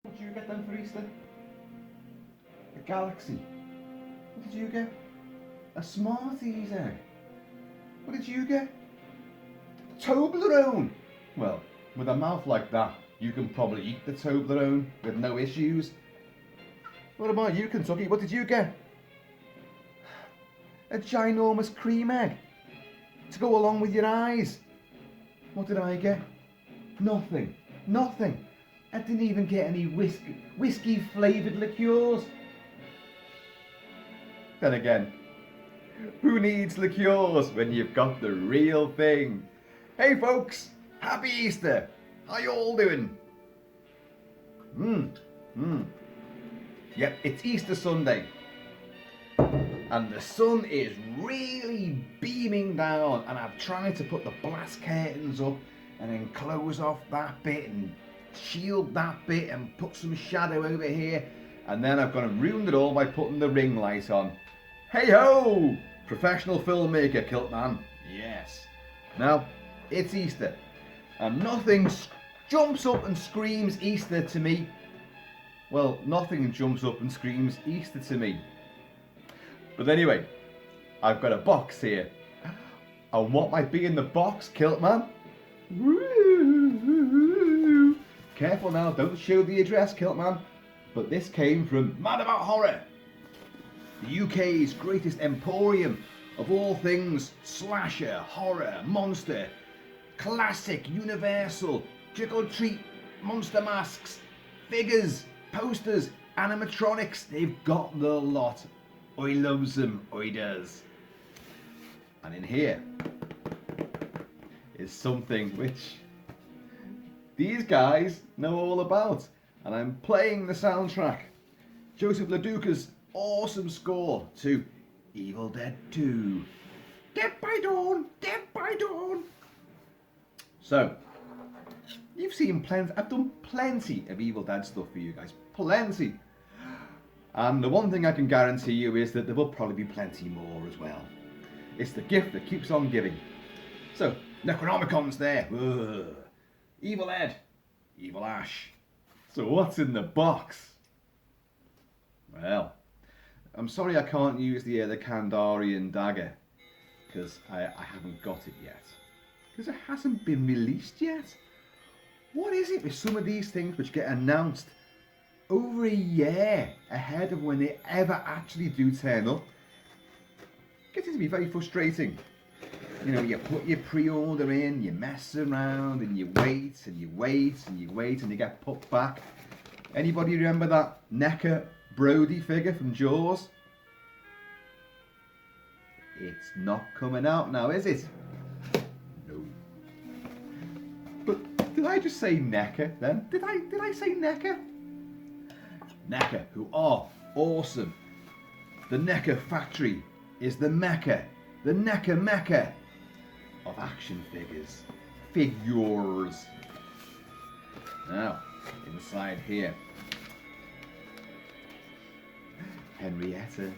What did you get then for Easter? A Galaxy. What did you get? A Smarties egg. What did you get? Toblerone. Well, with a mouth like that, you can probably eat the Toblerone with no issues. What about you, Kentucky? What did you get? A ginormous cream egg to go along with your eyes. What did I get? Nothing. Nothing. I didn't even get any whiskey flavoured liqueurs. Then again, who needs liqueurs when you've got the real thing? Hey folks, happy Easter. How you all doing? Yep, it's Easter Sunday. And the sun is really beaming down, and I've tried to put the glass curtains up and then close off that bit and shield that bit and put some shadow over here, and then I've gone and ruined it all by putting the ring light on. Hey ho! Professional filmmaker Kilt-Man. Yes. Now, it's Easter, and nothing jumps up and screams Easter to me. Well, nothing jumps up and screams Easter to me. But anyway, I've got a box here. And what might be in the box, Kilt-Man? Careful now, don't show the address, Kilt-Man. But this came from Mad About Horror, the UK's greatest emporium of all things slasher, horror, monster, classic, universal, trick-or-treat, monster masks, figures, posters, animatronics. They've got the lot. Oi loves them, oi does. And in here is something which these guys know all about. And I'm playing the soundtrack. Joseph LaDuca's awesome score to Evil Dead 2. Dead by Dawn, Dead by Dawn. So, you've seen plenty, I've done plenty of Evil Dead stuff for you guys. Plenty. And the one thing I can guarantee you is that there will probably be plenty more as well. It's the gift that keeps on giving. So, Necronomicon's there. Ugh. Evil Ed. Evil Ash. So what's in the box? Well, I'm sorry I can't use the Kandarian dagger, because I haven't got it yet. Because it hasn't been released yet. What is it with some of these things which get announced over a year ahead of when they ever actually do turn up? It gets to be very frustrating. You know, you put your pre-order in, you mess around and you wait and you wait and you wait and you get put back. Anybody remember that Neca Brody figure from Jaws? It's not coming out now, is it? No. But did I just say Neca then? Did I say Neca? Neca, who are awesome. The Neca factory is the Mecca, the Neca Mecca of action figures. Figures. Now, inside here, Henrietta.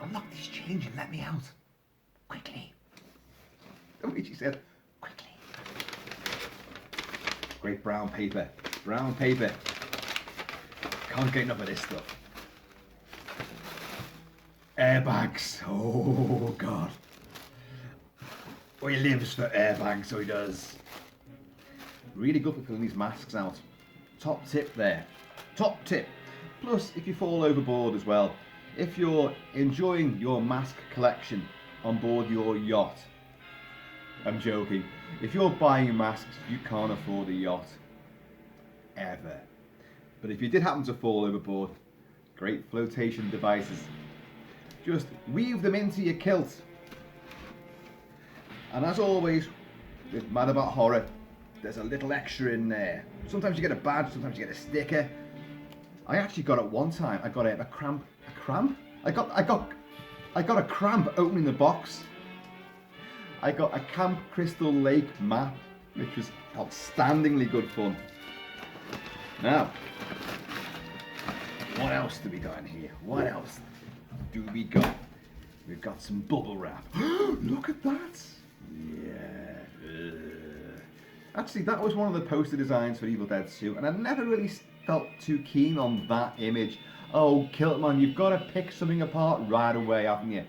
Unlock this change and let me out. Quickly. The way she said, quickly. Great brown paper. Brown paper. Can't get enough of this stuff. Airbags. Oh, God. Oh, he lives for airbags, so he does. Really good for filling these masks out. Top tip there. Top tip. Plus, if you fall overboard as well, if you're enjoying your mask collection on board your yacht, I'm joking. If you're buying masks, you can't afford a yacht. Ever. But if you did happen to fall overboard, great flotation devices. Just weave them into your kilt. And as always, with Mad About Horror, there's a little extra in there. Sometimes you get a badge, sometimes you get a sticker. I actually got it one time. I got a cramp. A cramp? I got a cramp opening the box. I got a Camp Crystal Lake map, which was outstandingly good fun. Now, what else do we got in here? What else do we got? We've got some bubble wrap. Look at that! Yeah. Actually, that was one of the poster designs for Evil Dead 2, and I never really felt too keen on that image. Oh, Kilt-Man, you've got to pick something apart right away, haven't you?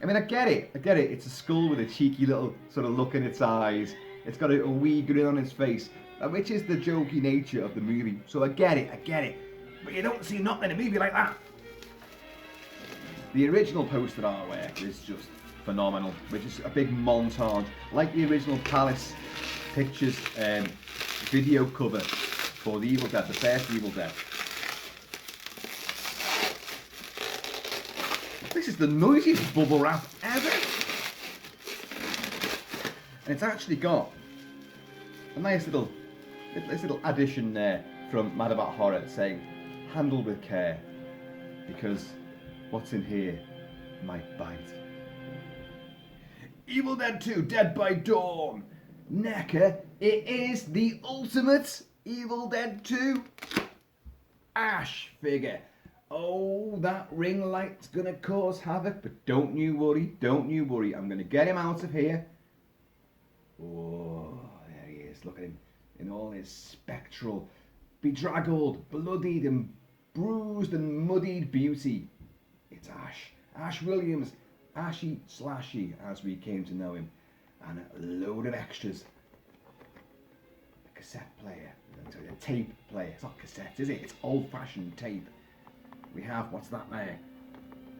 I mean, I get it. It's a skull with a cheeky little sort of look in its eyes. It's got a wee grin on its face, which is the jokey nature of the movie. So I get it. But you don't see nothing in a movie like that. The original poster artwork is just phenomenal, which is a big montage, like the original Palace Pictures video cover for the Evil Dead, the first Evil Dead. This is the noisiest bubble wrap ever. And it's actually got a nice little addition there from Mad About Horror saying, handle with care, because what's in here might bite. Evil Dead 2, Dead by Dawn. Neca, it is the ultimate Evil Dead 2 Ash figure. Oh, that ring light's gonna cause havoc, but don't you worry. I'm gonna get him out of here. Oh, there he is. Look at him in all his spectral, bedraggled, bloodied and bruised and muddied beauty. It's Ash. Ash Williams. Ashy Slashy, as we came to know him, and a load of extras. A cassette player, a tape player. It's not cassette, is it? It's old-fashioned tape. We have, what's that there?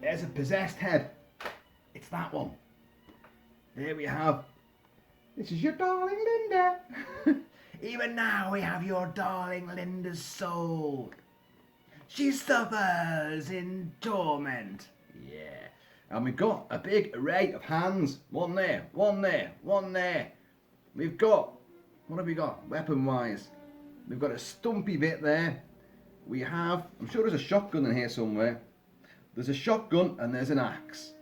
There's a possessed head. It's that one. There we have, this is your darling Linda. Even now we have your darling Linda's soul. She suffers in torment. Yeah. And we've got a big array of hands. One there. We've got, what have we got weapon-wise? We've got a stumpy bit there. We have, I'm sure there's a shotgun in here somewhere. There's a shotgun and there's an axe.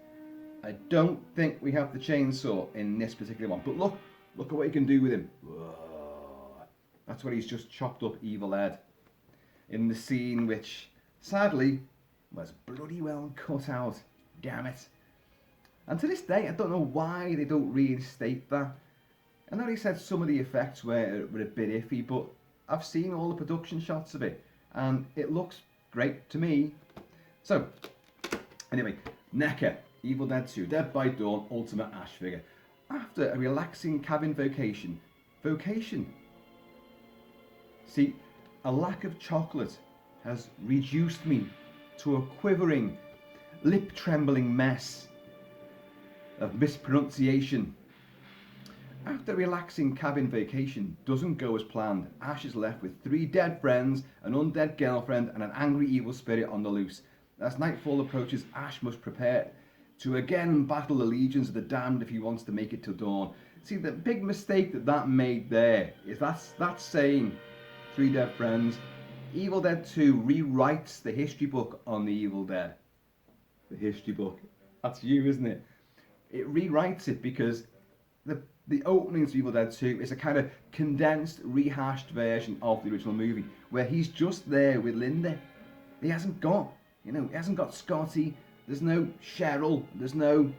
I don't think we have the chainsaw in this particular one. But look at what you can do with him. Whoa. That's where he's just chopped up Evil Ed. In the scene which, sadly, was bloody well cut out. Damn it. And to this day, I don't know why they don't reinstate that. I know they said some of the effects were a bit iffy, but I've seen all the production shots of it, and it looks great to me. So, anyway, Neca, Evil Dead 2, Dead by Dawn, Ultimate Ash figure. After a relaxing cabin vacation. See, a lack of chocolate has reduced me to a quivering, lip-trembling mess of mispronunciation. After a relaxing cabin vacation doesn't go as planned, Ash is left with 3 dead friends, an undead girlfriend, and an angry evil spirit on the loose. As nightfall approaches, Ash must prepare to again battle the legions of the damned if he wants to make it till dawn. See, the big mistake that made there is that's saying 3 dead friends. Evil Dead 2 rewrites the history book on the Evil Dead. The history book. That's you, isn't it? It rewrites it because the opening to Evil Dead 2 is a kind of condensed, rehashed version of the original movie, where he's just there with Linda. He hasn't got, he hasn't got Scotty. There's no Cheryl. There's no...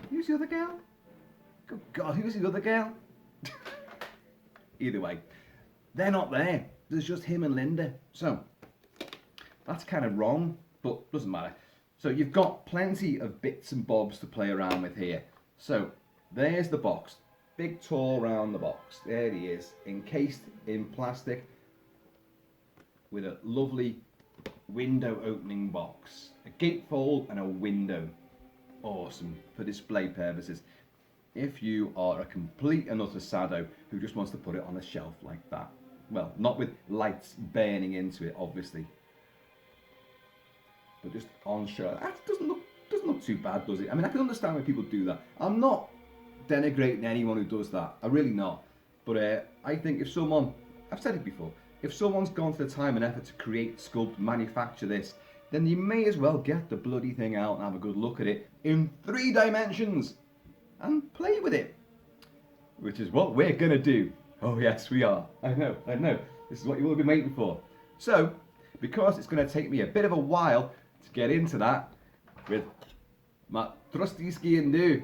Who's the other girl? Good God, who's the other girl? Either way, they're not there. There's just him and Linda. So, that's kind of wrong, but doesn't matter. So you've got plenty of bits and bobs to play around with here. So, there's the box. Big tall round the box. There he is, encased in plastic with a lovely window opening box. A gatefold and a window. Awesome for display purposes. If you are a complete and utter sado who just wants to put it on a shelf like that. Well, not with lights burning into it, obviously. But just on show. That doesn't look too bad, does it? I mean, I can understand why people do that. I'm not denigrating anyone who does that. I'm really not. But I think if someone, I've said it before, if someone's gone to the time and effort to create, sculpt, manufacture this, then you may as well get the bloody thing out and have a good look at it in 3 dimensions and play with it. Which is what we're gonna do. Oh yes, we are. I know. This is what you will be waiting for. So, because it's gonna take me a bit of a while to get into that with my trusty ski and do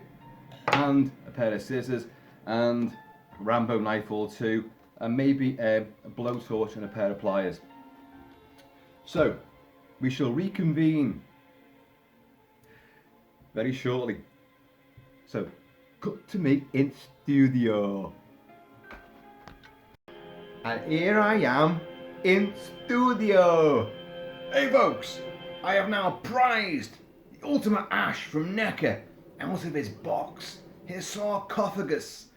and a pair of scissors and Rambo knife or two, and maybe a blowtorch and a pair of pliers. So, we shall reconvene very shortly. So, cut to me in studio. And here I am in studio. Hey folks, I have now prized the ultimate ash from Neca out of his box, his sarcophagus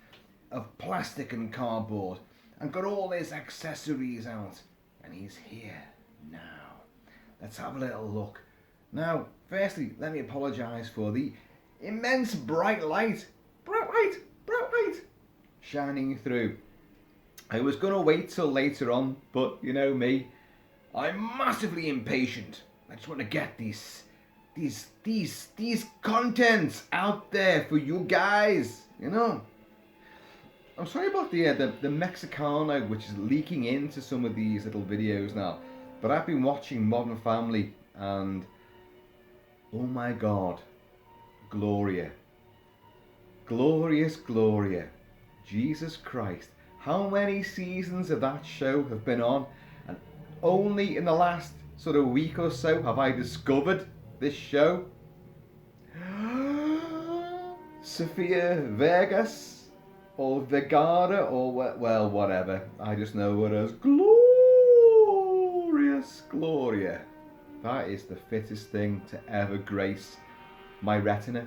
of plastic and cardboard, and got all his accessories out, and he's here now. Let's have a little look. Now, firstly, let me apologise for the immense bright light shining through. I was going to wait till later on, but you know me, I'm massively impatient. I just want to get these contents out there for you guys, you know. I'm sorry about the Mexicano, which is leaking into some of these little videos now, but I've been watching Modern Family and oh my God, Gloria. Glorious Gloria. Jesus Christ. How many seasons of that show have been on? And only in the last sort of week or so have I discovered this show. Sofia Vegas or Vergara or well, whatever. I just know her as Glorious Gloria. That is the fittest thing to ever grace my retina.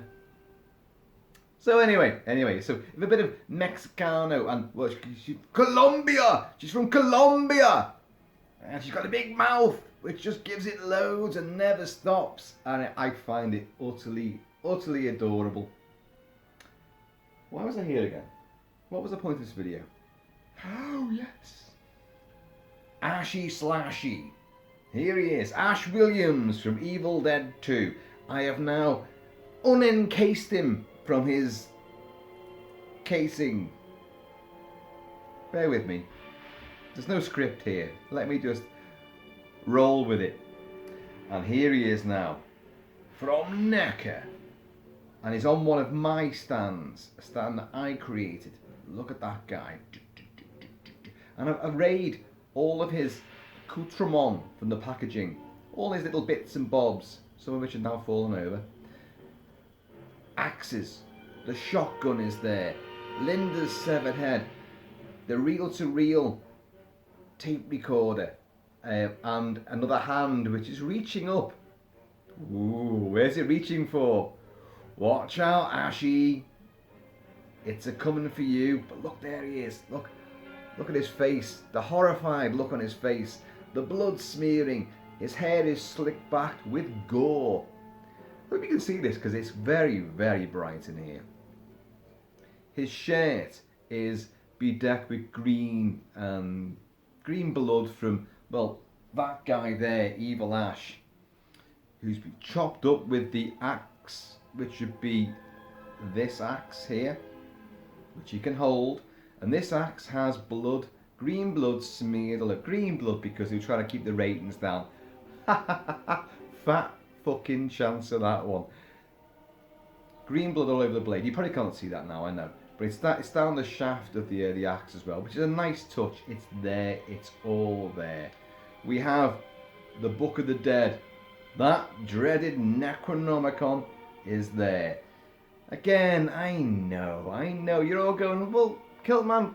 So anyway, so a bit of Mexicano and well, she's Colombia. She's from Colombia, and she's got a big mouth which just gives it loads and never stops, and I find it utterly adorable. Why was I here again? What was the point of this video? Oh yes, Ashy Slashy. Here he is, Ash Williams from Evil Dead 2. I have now unencased him from his casing. Bear with me. There's no script here. Let me just roll with it. And here he is now, from Neca. And he's on one of my stands, a stand that I created. Look at that guy. And I've arrayed all of his accoutrement from the packaging. All his little bits and bobs, some of which have now fallen over. Axes, the shotgun is there, Linda's severed head, the reel-to-reel tape recorder, and another hand which is reaching up. Ooh, where's it reaching for? Watch out, Ashy. It's a coming for you. But look, there he is. Look at his face, the horrified look on his face, the blood smearing. His hair is slicked back with gore. I hope you can see this because it's very, very bright in here. His shirt is bedecked with green blood from, well, that guy there, Evil Ash, who's been chopped up with the axe, which should be this axe here, which he can hold. And this axe has blood, green blood smeared all over. Green blood because he was trying to keep the ratings down. Fat fucking chance of that one. Green blood all over the blade. You probably can't see that now, I know. But it's down the shaft of the axe as well, which is a nice touch. It's there, it's all there. We have the Book of the Dead. That dreaded Necronomicon is there. Again, I know. You're all going, well, Kilt-Man,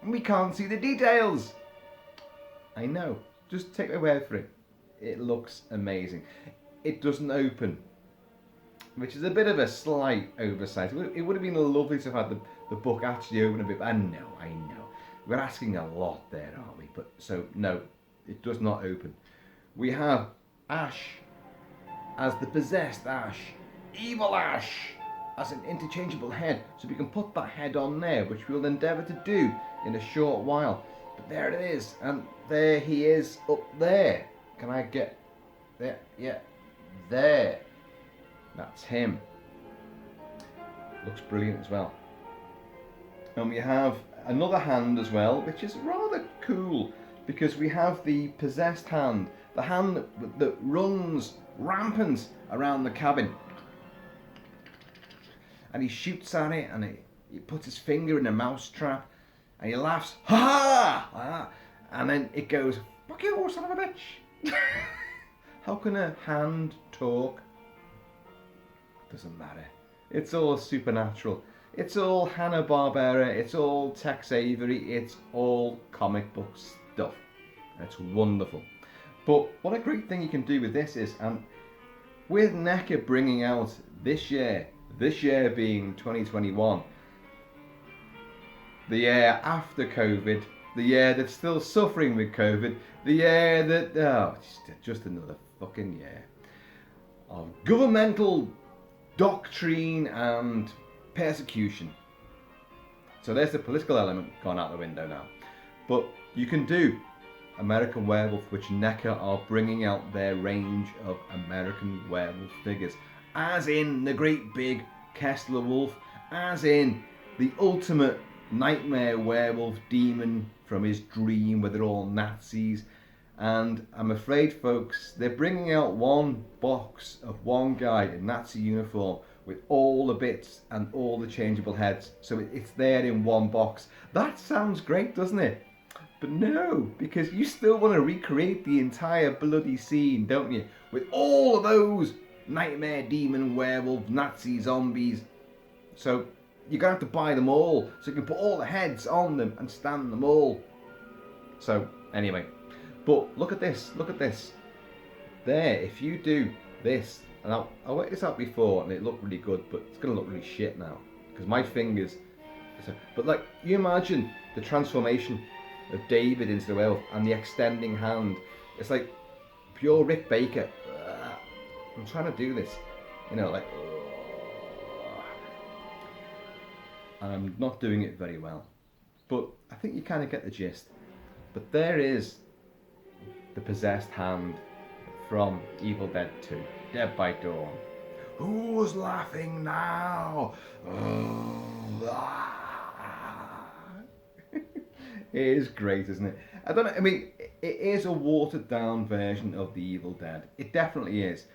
we can't see the details. I know. Just take my word for it. It looks amazing. It doesn't open, which is a bit of a slight oversight. It would have been lovely to have had the book actually open a bit. I know. We're asking a lot there, aren't we? But so, no, it does not open. We have Ash as the possessed Ash, Evil Ash as an interchangeable head. So we can put that head on there, which we'll endeavour to do in a short while. But there it is, and there he is up there. Can I get there? Yeah. There. That's him. Looks brilliant as well. And we have another hand as well, which is rather cool because we have the possessed hand, the hand that runs rampant around the cabin. And he shoots at it and he puts his finger in a mouse trap. and he laughs, ha ha, and then it goes, fuck you, son of a bitch. How can a hand talk? Doesn't matter. It's all supernatural. It's all Hanna-Barbera. It's all Tex Avery. It's all comic book stuff. It's wonderful. But what a great thing you can do with this is, and with Neca bringing out this year being 2021, the year after COVID, the year that's still suffering with COVID, the year that, oh, just another fucking year of governmental doctrine and persecution. So there's the political element gone out the window now. But you can do American Werewolf, which Neca are bringing out their range of American Werewolf figures, as in the great big Kessler Wolf, as in the ultimate nightmare werewolf demon from his dream where they're all Nazis. And I'm afraid, folks, they're bringing out one box of one guy in Nazi uniform with all the bits and all the changeable heads. So it's there in one box. That sounds great, doesn't it? But no, because you still want to recreate the entire bloody scene, don't you? With all of those nightmare demon werewolf Nazi zombies. So you're going to have to buy them all so you can put all the heads on them and stand them all. So anyway. But look at this, There, if you do this, and I worked this out before and it looked really good, but it's going to look really shit now. Because my fingers, but like, you imagine the transformation of David into the werewolf and the extending hand. It's like pure Rick Baker. I'm trying to do this, you know, like, and I'm not doing it very well. But I think you kind of get the gist. But there is the possessed hand from Evil Dead 2, Dead by Dawn. Who's laughing now? It is great, isn't it? I don't know, I mean, it is a watered down version of the Evil Dead. It definitely is.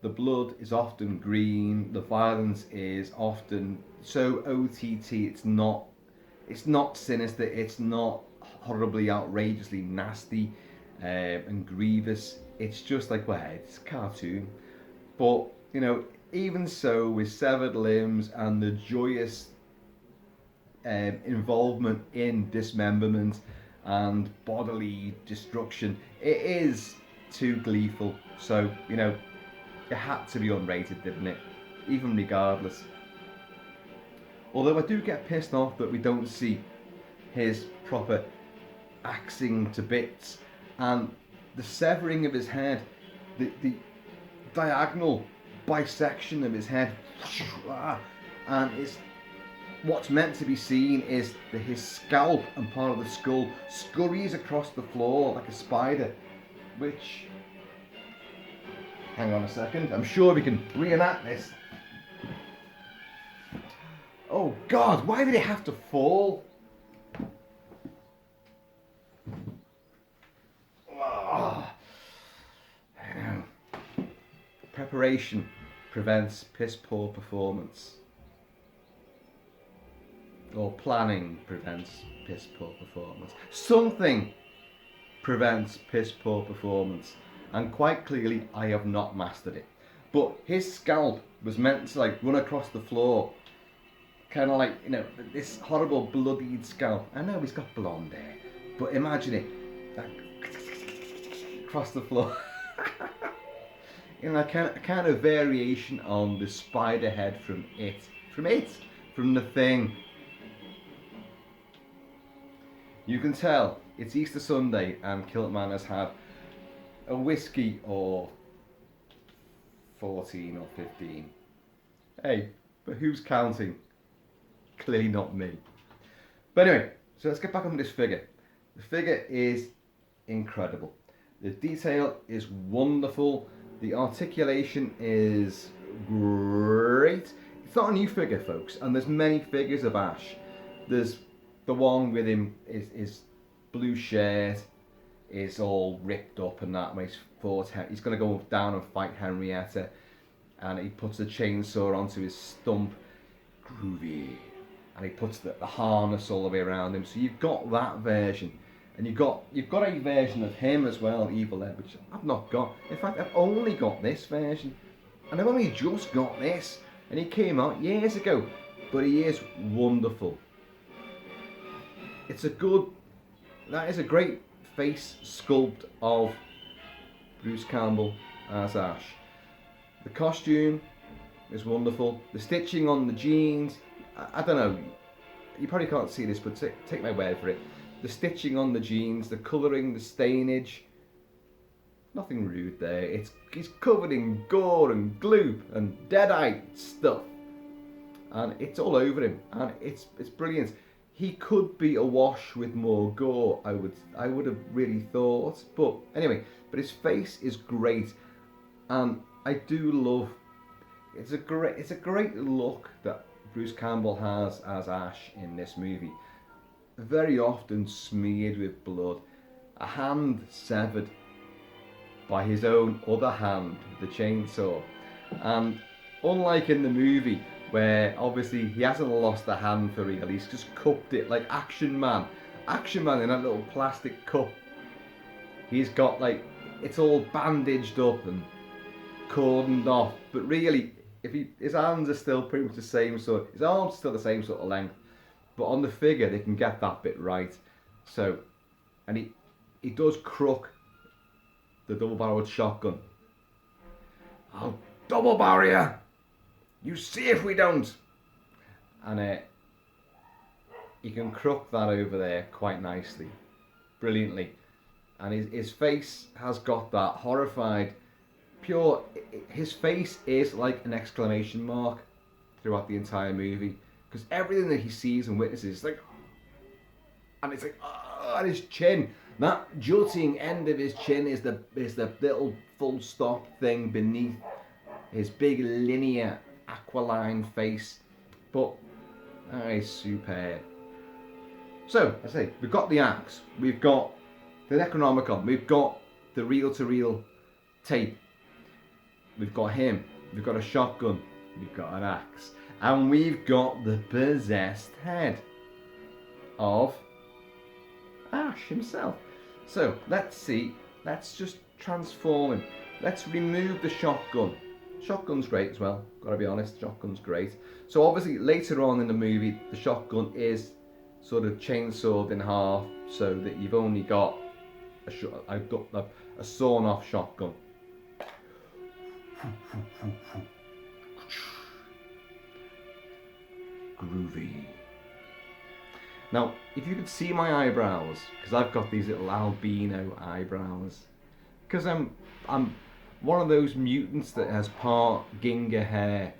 The blood is often green, the violence is often so OTT, it's not sinister, it's not horribly, outrageously nasty and grievous. It's just like, well, it's a cartoon. But, you know, even so, with severed limbs and the joyous involvement in dismemberment and bodily destruction, it is too gleeful. So, you know, it had to be unrated, didn't it? Even regardless. Although I do get pissed off that we don't see his proper axing to bits and the severing of his head, the diagonal bisection of his head, and it's what's meant to be seen is that his scalp and part of the skull scurries across the floor like a spider, which, hang on a second, I'm sure we can reenact this. Oh God, why did it have to fall? Preparation prevents piss poor performance. Or planning prevents piss poor performance. Something prevents piss poor performance. And quite clearly, I have not mastered it. But his scalp was meant to like run across the floor. Kind of like, you know, this horrible bloodied scalp. I know he's got blonde hair. But imagine it. Like, across the floor. You know, a kind of variation on the spider head from The Thing. You can tell it's Easter Sunday and Kilt-Man has had a whiskey or 14 or 15. Hey, but who's counting? Clearly not me. But anyway, so let's get back on this figure. The figure is incredible. The detail is wonderful. The articulation is great. It's not a new figure, folks, and there's many figures of Ash. There's the one with him is blue shirt, is all ripped up and that. When he's going to go down and fight Henrietta, and he puts a chainsaw onto his stump. Groovy. and he puts the harness all the way around him. So you've got that version, and you've got a version of him as well, Evil Ed, which I've not got. In fact, I've only got this version, and I've only just got this, and he came out years ago, but he is wonderful. That is a great face sculpt of Bruce Campbell as Ash. The costume is wonderful. The stitching on the jeans, I don't know, you probably can't see this, but take my word for it. The stitching on the jeans, the colouring, the stainage, nothing rude there. He's covered in gore and gloop and Deadite stuff, and it's all over him, and it's brilliant. He could be awash with more gore, I would have really thought, but anyway. But his face is great, and I do love. It's a great look that Bruce Campbell has as Ash in this movie. Very often smeared with blood, a hand severed by his own other hand with the chainsaw, and unlike in the movie, where obviously he hasn't lost a hand for real, he's just cupped it like Action Man in that little plastic cup. He's got like, it's all bandaged up and cordoned off, but really, his hands are still pretty much the same sort, his arms are still the same sort of length, but on the figure they can get that bit right. So, and he does crook the double-barreled shotgun. I'll double barrel you! You see if we don't! And you can crook that over there quite nicely, brilliantly. And his face has got that horrified, pure, his face is like an exclamation mark throughout the entire movie. Because everything that he sees and witnesses is like, and it's like, oh, and his chin, that jutting end of his chin is the little full stop thing beneath his big linear aquiline face. But it's superb. So, I say, we've got the axe, we've got the Necronomicon, we've got the reel-to-reel tape, we've got him, we've got a shotgun, we've got an axe, and we've got the possessed head of Ash himself. So, let's see, let's just transform him. Let's remove the shotgun. Shotgun's great as well, gotta be honest, shotgun's great. So obviously later on in the movie, the shotgun is sort of chainsawed in half so that you've only got a sawn off shotgun. Groovy. Now, if you could see my eyebrows, because I've got these little albino eyebrows, because I'm one of those mutants that has part ginger hair.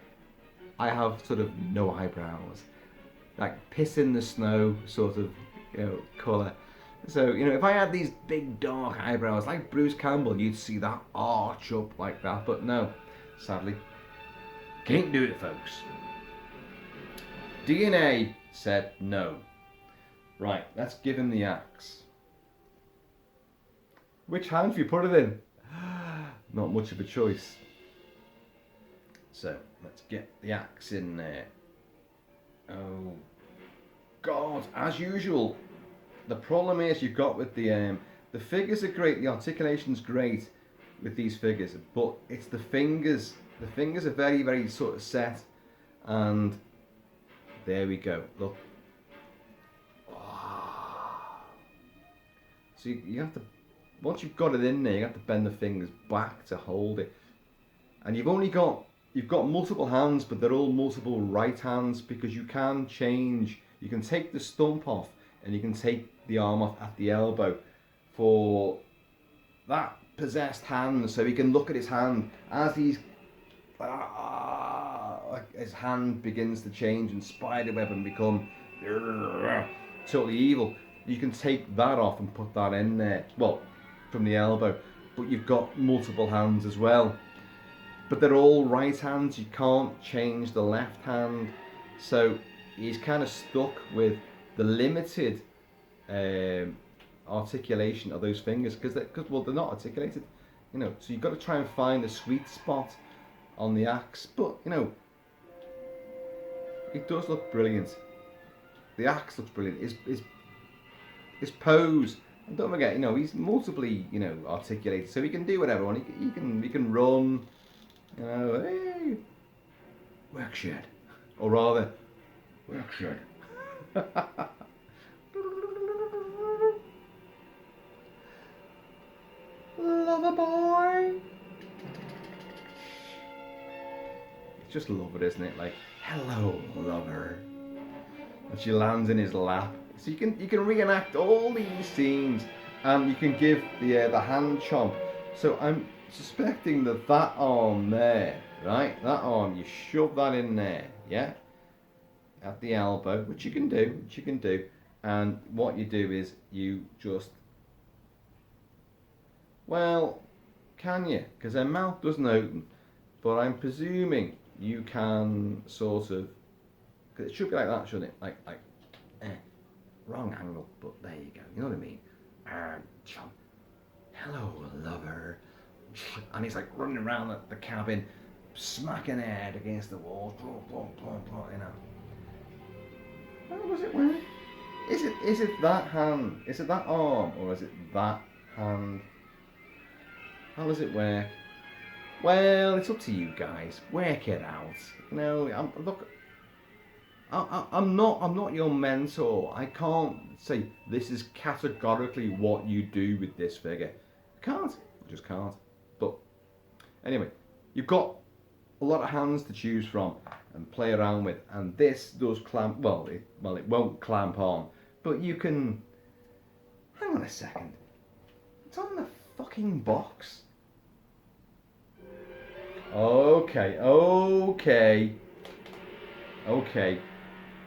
I have sort of no eyebrows, like piss in the snow sort of, colour. So, if I had these big dark eyebrows like Bruce Campbell, you'd see that arch up like that, but no, sadly, can't do it, folks. DNA said no. Right, let's give him the axe. Which hand have you put it in? Not much of a choice. So, let's get the axe in there. Oh, God, as usual, the problem is you've got with the figures are great, the articulation's great with these figures, but it's the fingers. The fingers are very, very sort of set, and there we go, look. So you have to, once you've got it in there, you have to bend the fingers back to hold it. And you've got multiple hands, but they're all multiple right hands, because you can take the stump off and you can take the arm off at the elbow for that possessed hand, so he can look at his hand as he's like his hand begins to change and spiderweb and become totally evil. You can take that off and put that in there, well, from the elbow, but you've got multiple hands as well. But they're all right hands, you can't change the left hand, so he's kind of stuck with the limited articulation of those fingers, because they're not articulated, so you've got to try and find the sweet spot on the axe. But it does look brilliant. the axe looks brilliant. His pose. And don't forget, he's multiply, articulated, so he can do whatever. And he can run. Hey, work shed, or rather, work shed. Lover boy. It's just lover, isn't it? Like, hello, lover. And she lands in his lap. So you can reenact all these scenes, and you can give the hand chomp. So I'm suspecting that arm there, right? That arm, you shove that in there, yeah, at the elbow, which you can do. And what you do is you just, well, can you? Because her mouth doesn't open, but I'm presuming you can sort of, because it should be like that, shouldn't it? Wrong angle, but there you go. You know what I mean? Chomp. Hello, lover. And he's like running around the cabin, smacking her head against the wall. How does it work? Is it that hand? Is it that arm? Or is it that hand? How does it work? Well, it's up to you guys. Work it out. I'm not your mentor. I can't say this is categorically what you do with this figure. I can't. I just can't. But anyway, you've got a lot of hands to choose from and play around with, and this does clamp. Well, it won't clamp on, but you can. Hang on a second. It's on the fucking box. Okay.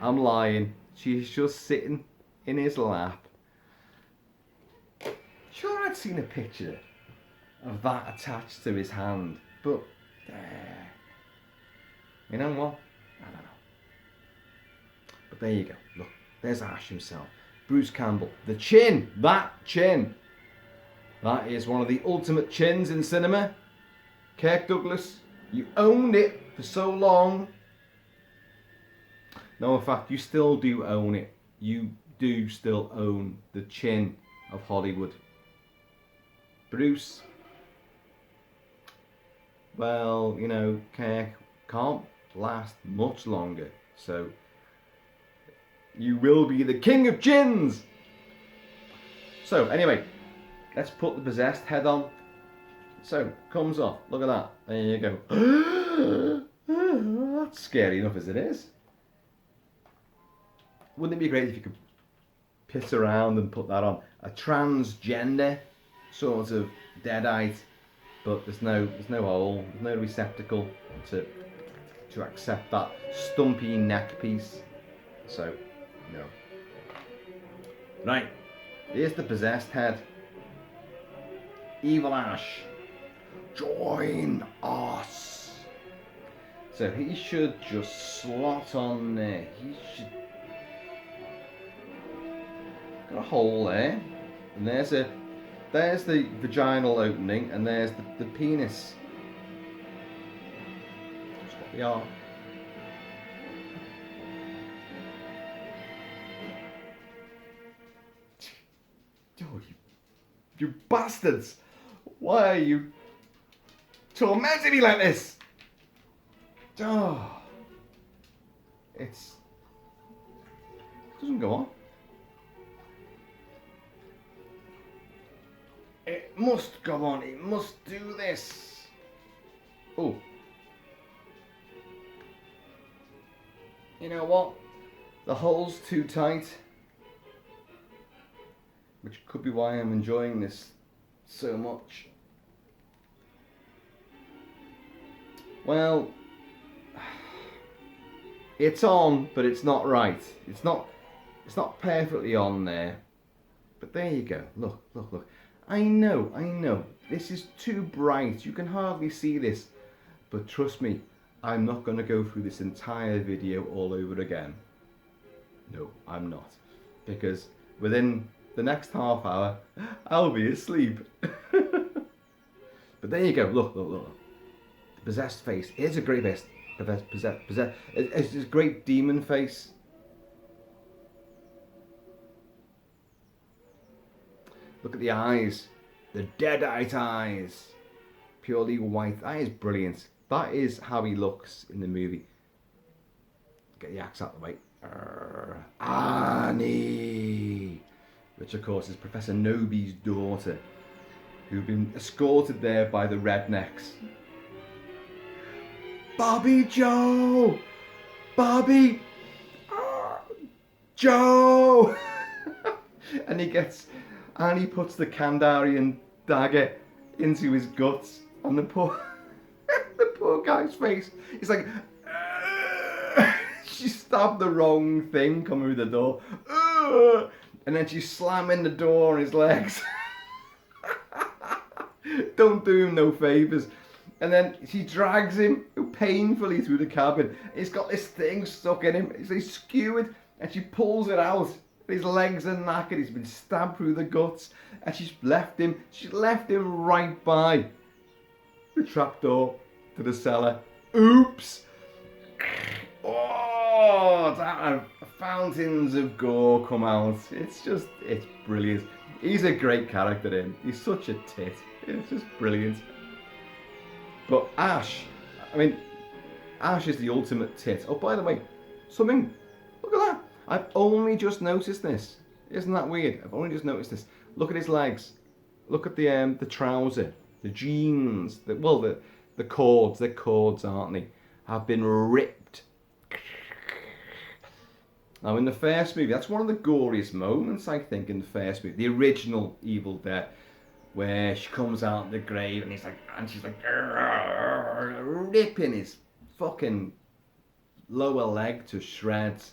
I'm lying. She's just sitting in his lap. Sure, I'd seen a picture of that attached to his hand, but you know what? I don't know. But there you go. Look, there's Ash himself. Bruce Campbell. The chin! That chin! That is one of the ultimate chins in cinema. Kirk Douglas, you owned it for so long. No, in fact, you still do own it. You do still own the chin of Hollywood. Bruce, well, Kirk can't last much longer. So, you will be the king of chins. So, anyway, let's put the possessed head on. So, comes off. Look at that. There you go. That's scary enough as it is. Wouldn't it be great if you could piss around and put that on? A transgender sort of Deadite, but there's no hole, there's no receptacle to accept that stumpy neck piece. So, no. Right, here's the possessed head. Evil Ash, join us. So he should just slot on there. He should. Got a hole there, and there's the vaginal opening, and there's the penis. That's what they are. Oh, you bastards! Why are you tormenting me like this? Oh, it doesn't go on. It must go on. It must do this. Oh. You know what? The hole's too tight. Which could be why I'm enjoying this so much. Well, it's on, but it's not right. It's not perfectly on there. But there you go. Look. I know. This is too bright. You can hardly see this. But trust me, I'm not going to go through this entire video all over again. No, I'm not. Because within the next half hour, I'll be asleep. But there you go. Look. The possessed face. It's a great face. Possessed. It's a great demon face. Look at the eyes. The Deadite eyes. Purely white. That is brilliant. That is how he looks in the movie. Get the axe out of the way. Annie. Which of course is Professor Noby's daughter, who've been escorted there by the rednecks. Bobby Joe! Bobby! Joe! And he puts the Kandarian dagger into his guts, and the poor guy's face, he's like, she stabbed the wrong thing coming through the door, and then she's slamming the door on his legs. Don't do him no favours. And then she drags him painfully through the cabin. He's got this thing stuck in him. He's skewered, and she pulls it out. His legs are knackered. He's been stabbed through the guts, and she's left him right by the trapdoor to the cellar. Oops! Oh, fountains of gore come out. It's brilliant. He's a great character in. He's such a tit. It's just brilliant. But Ash is the ultimate tit. Oh, by the way, look at that. I've only just noticed this. Isn't that weird? I've only just noticed this. Look at his legs. Look at the trouser, the jeans, the cords. They're cords, aren't they? Have been ripped. Now, in the first movie, that's one of the goriest moments, I think, in the first movie, the original Evil Dead, where she comes out of the grave and she's like ripping his fucking lower leg to shreds.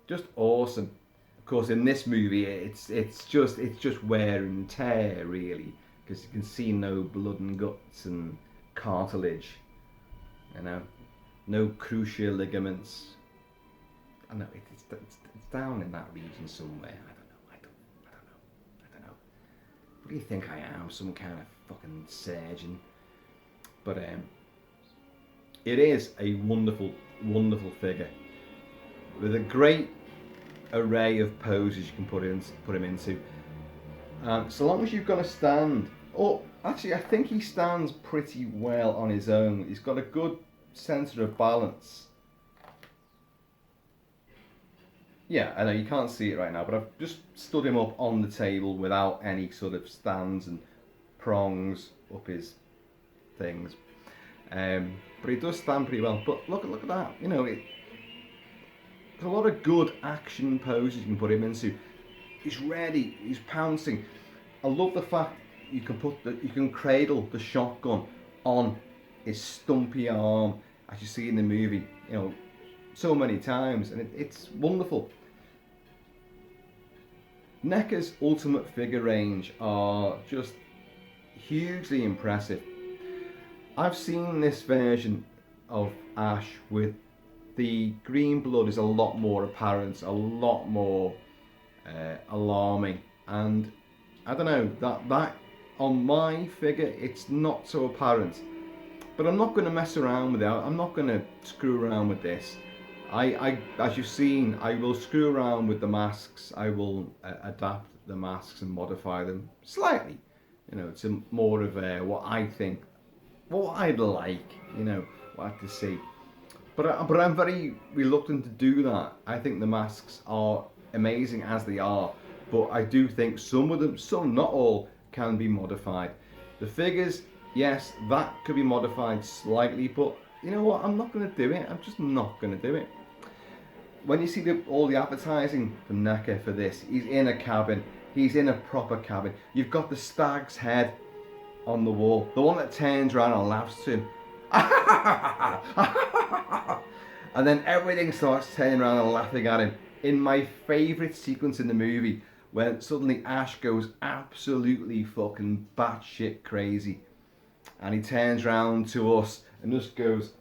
Just awesome. Of course, in this movie, it's just wear and tear, really, because you can see no blood and guts and cartilage, no cruciate ligaments. I know it's down in that region somewhere. I don't know. What do you think I am? Some kind of fucking surgeon? But it is a wonderful, wonderful figure with a great array of poses you can put him into. So long as you've got a stand. Oh, actually, I think he stands pretty well on his own. He's got a good centre of balance. Yeah, I know you can't see it right now, but I've just stood him up on the table without any sort of stands and prongs up his things. But he does stand pretty well. But look at that. There's a lot of good action poses you can put him into. He's ready. He's pouncing. I love the fact you can cradle the shotgun on his stumpy arm, as you see in the movie. So many times, and it's wonderful. Neca's ultimate figure range are just hugely impressive. I've seen this version of Ash with the green blood is a lot more apparent, a lot more alarming, and I don't know, that on my figure it's not so apparent. But I'm not going to mess around with it. I'm not going to screw around with this. I as you've seen, I will screw around with the masks. I will adapt the masks and modify them slightly, to more of what I think, what I'd like, what I like to see. But I'm very reluctant to do that. I think the masks are amazing as they are, but I do think some of them, some, not all, can be modified. The figures, yes, that could be modified slightly, but you know what? I'm not going to do it. I'm just not going to do it. When you see all the advertising for Neca for this, he's in a cabin. He's in a proper cabin. You've got the stag's head on the wall, the one that turns around and laughs to him. And then everything starts turning around and laughing at him. In my favourite sequence in the movie, when suddenly Ash goes absolutely fucking batshit crazy, and he turns around to us and just goes.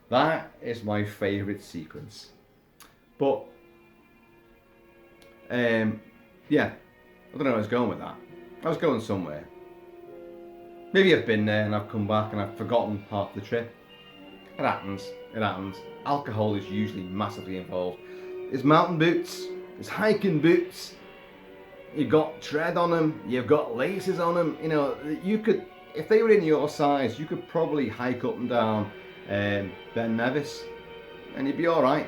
That is my favourite sequence. But yeah, I don't know where I was going with that. I was going somewhere. Maybe I've been there and I've come back and I've forgotten half the trip. It happens. It happens. Alcohol is usually massively involved. There's mountain boots. There's hiking boots. You've got tread on them. You've got laces on them. You know, you could, if they were in your size, you could probably hike up and down Ben Nevis, and you'd be all right.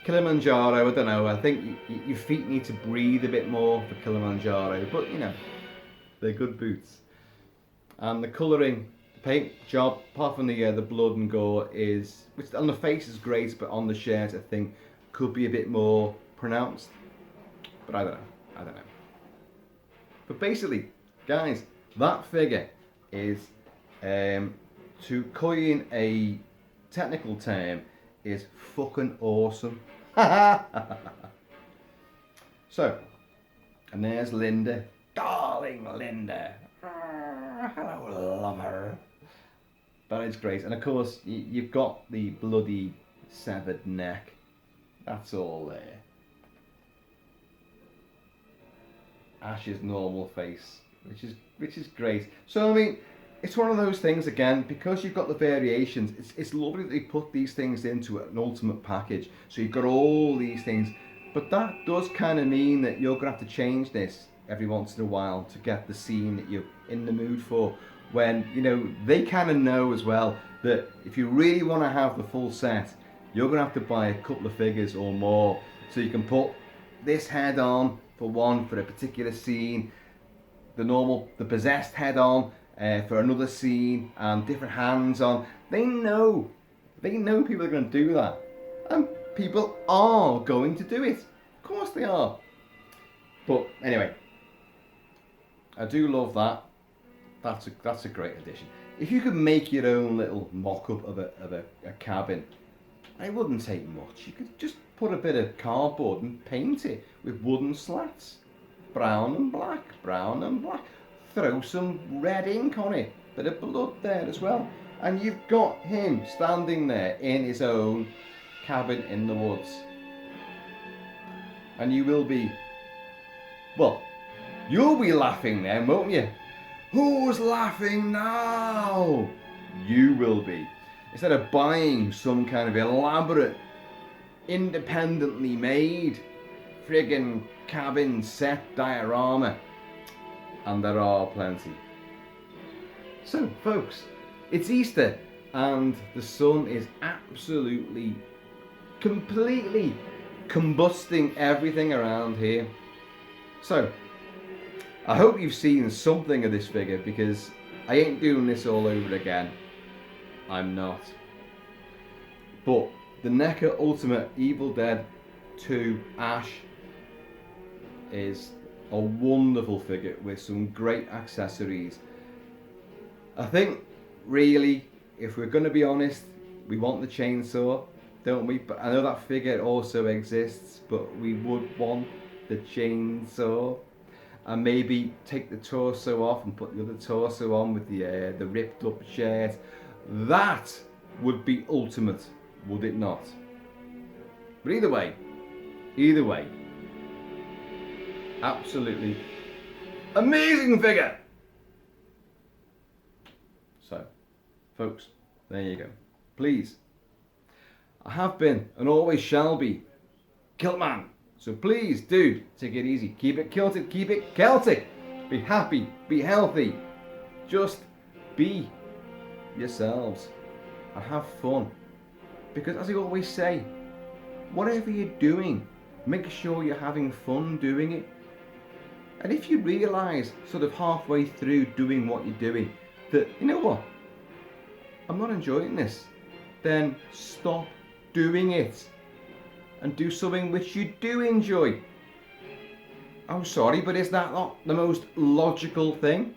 Kilimanjaro, I don't know. I think your feet need to breathe a bit more for Kilimanjaro, but you know, they're good boots. And the colouring, the paint job, apart from the blood and gore, is, which on the face is great, but on the shirt I think could be a bit more pronounced. But I don't know. But basically, guys, that figure is, to coin a technical term, is fucking awesome. So, and there's Linda, darling Linda. Hello, lover. That is great, and of course you've got the bloody severed neck. That's all there. Ash's normal face, which is great. So I mean, it's one of those things again, because you've got the variations. It's lovely that they put these things into an ultimate package. So you've got all these things, but that does kind of mean that you're gonna have to change this every once in a while to get the scene that you're in the mood for. When you know they kind of know as well that if you really want to have the full set, you're gonna have to buy a couple of figures or more, so you can put this head on for one for a particular scene, the possessed head on for another scene, and different hands on. They know people are going to do that, and people are going to do it. Of course they are. But anyway, I do love that. That's a great addition. If you could make your own little mock-up of a cabin, it wouldn't take much. You could just put a bit of cardboard and paint it with wooden slats, brown and black. Throw some red ink on it, bit of blood there as well, and you've got him standing there in his own cabin in the woods. And you will be, well, you'll be laughing then, won't you? Who's laughing now? You will be. Instead of buying some kind of elaborate, independently made friggin' cabin set diorama, and there are plenty. So folks, it's Easter and the sun is absolutely, completely combusting everything around here. So I hope you've seen something of this figure, because I ain't doing this all over again. I'm not. But the Neca Ultimate Evil Dead 2 Ash is a wonderful figure with some great accessories. I think really, if we're going to be honest, we want the chainsaw, don't we? But I know that figure also exists, but we would want the chainsaw, and maybe take the torso off and put the other torso on with the ripped up shirt. That would be ultimate, would it not? But either way, absolutely amazing figure. So, folks, there you go. Please, I have been and always shall be Kilt-Man. So please do take it easy. Keep it kilted, keep it Celtic. Be happy, be healthy. Just be yourselves and have fun. Because as I always say, whatever you're doing, make sure you're having fun doing it. And if you realise sort of halfway through doing what you're doing that, you know what, I'm not enjoying this, then stop doing it and do something which you do enjoy. I'm sorry, but is that not the most logical thing?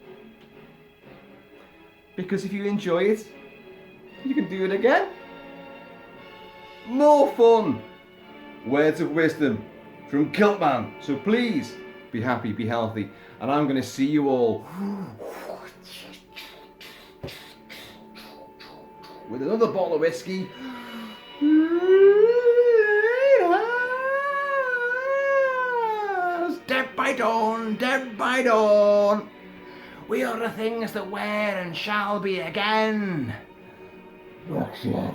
Because if you enjoy it, you can do it again. More fun. Words of wisdom from Kilt-Man. So please, be happy, be healthy, and I'm going to see you all with another bottle of whiskey. Dead by dawn, dead by dawn. We are the things that were and shall be again. Buckshot.